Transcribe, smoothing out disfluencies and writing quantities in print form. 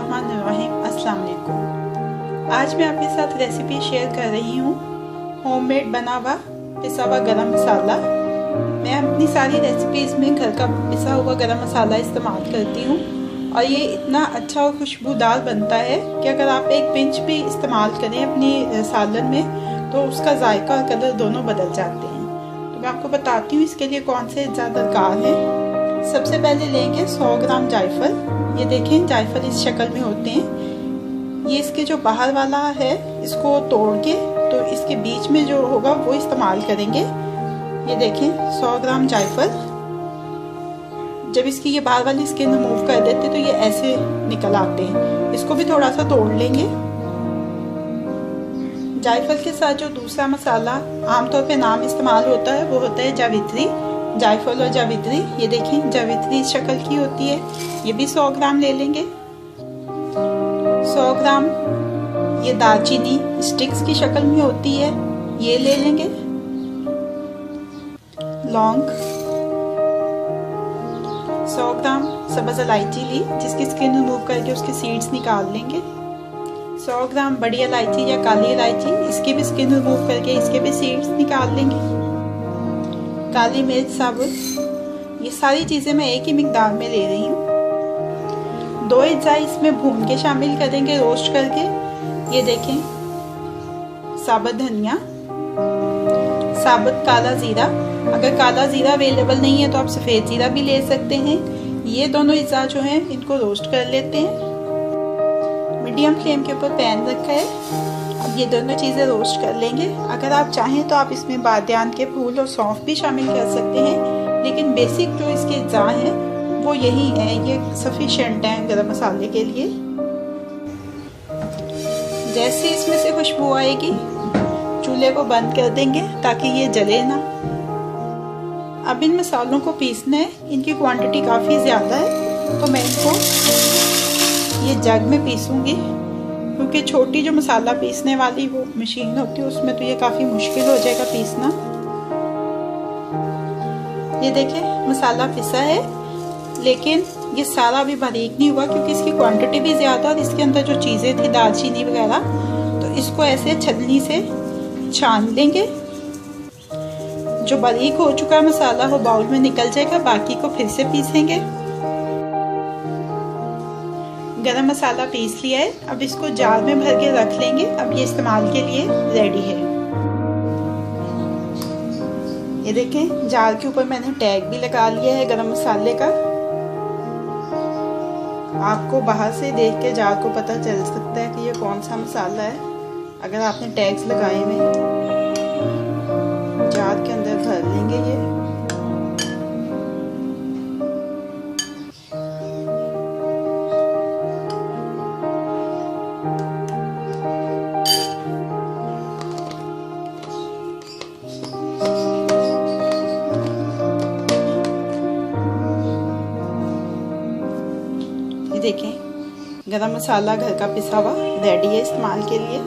बिस्मिल्लाहिर्रहमानिर्रहीम। अस्सलाम वालेकुम। आज मैं आपके साथ रेसिपी शेयर कर रही हूँ होममेड बना हुआ पिसा हुआ गरम मसाला। मैं अपनी सारी रेसिपीज़ में घर का पिसा हुआ गरम मसाला इस्तेमाल करती हूँ और ये इतना अच्छा और खुशबूदार बनता है कि अगर आप एक पिंच भी इस्तेमाल करें अपनी सालन में तो उसका जायका और कलर दोनों बदल जाते हैं। तो मैं आपको बताती हूँ इसके लिए कौन से ज़्यादा दरकार है। सबसे पहले लेंगे 100 ग्राम जायफल। ये देखें जायफल इस शक्ल में होते हैं। ये इसके जो बाहर वाला है इसको तोड़ के तो इसके बीच में जो होगा वो इस्तेमाल करेंगे। ये देखें 100 ग्राम जायफल। जब इसकी ये बाहर वाली स्किन रिमूव कर देते तो ये ऐसे निकल आते हैं। इसको भी थोड़ा सा तोड़ लेंगे। जायफल के साथ जो दूसरा मसाला आमतौर पे नाम इस्तेमाल होता है वो होता है जावित्री। जायफल और जावित्री, ये देखें जावित्री इस शक्ल की होती है। ये भी 100 ग्राम ले लेंगे। 100 ग्राम ये दालचीनी स्टिक्स की शक्ल में होती है, ये ले लेंगे। लौंग 100 ग्राम सब्ज़ इलायची ली जिसकी स्किन रिमूव करके उसके सीड्स निकाल लेंगे। 100 ग्राम बड़ी इलायची या काली इलायची, इसकी भी स्किन रिमूव करके इसके भी सीड्स निकाल लेंगे। काली मिर्च साबुत, ये सारी चीज़ें मैं एक ही मिकदार में ले रही हूँ। 2 अज्जा इसमें भून के शामिल करेंगे, रोस्ट करके। ये देखें साबुत धनिया, साबुत काला ज़ीरा। अगर काला ज़ीरा अवेलेबल नहीं है तो आप सफ़ेद ज़ीरा भी ले सकते हैं। ये दोनों अज्जा जो हैं इनको रोस्ट कर लेते हैं। मीडियम फ्लेम के ऊपर पैन रखा है। अब ये दोनों चीज़ें रोस्ट कर लेंगे। अगर आप चाहें तो आप इसमें बादियान के फूल और सौंफ भी शामिल कर सकते हैं, लेकिन बेसिक जो इसके अज्जा हैं वो यही है, ये सफिशिएंट है गरम मसाले के लिए। जैसे इसमें से खुशबू आएगी चूल्हे को बंद कर देंगे ताकि ये जले ना। अब इन मसालों को पीसना है। इनकी क्वांटिटी काफ़ी ज़्यादा है तो मैं इसको ये जग में पीसूँगी, क्योंकि छोटी जो मसाला पीसने वाली वो मशीन होती है उसमें तो ये काफ़ी मुश्किल हो जाएगा पीसना। ये देखें मसाला पिसा है, लेकिन ये सारा भी बारीक नहीं हुआ क्योंकि इसकी क्वांटिटी भी ज़्यादा और इसके अंदर जो चीज़ें थी दालचीनी वगैरह, तो इसको ऐसे छलनी से छान लेंगे। जो बारीक हो चुका मसाला वो बाउल में निकल जाएगा, बाकी को फिर से पीसेंगे। गरम मसाला पीस लिया है। अब इसको जार में भर के रख लेंगे। अब ये इस्तेमाल के लिए रेडी है। ये देखें जार के ऊपर मैंने टैग भी लगा लिया है गरम मसाले का। आपको बाहर से देख के जार को पता चल सकता है कि ये कौन सा मसाला है अगर आपने टैग्स लगाए हुए। जार के अंदर भर लेंगे ये। देखें गरम मसाला घर का पिसा हुआ रेडी है इस्तेमाल के लिए।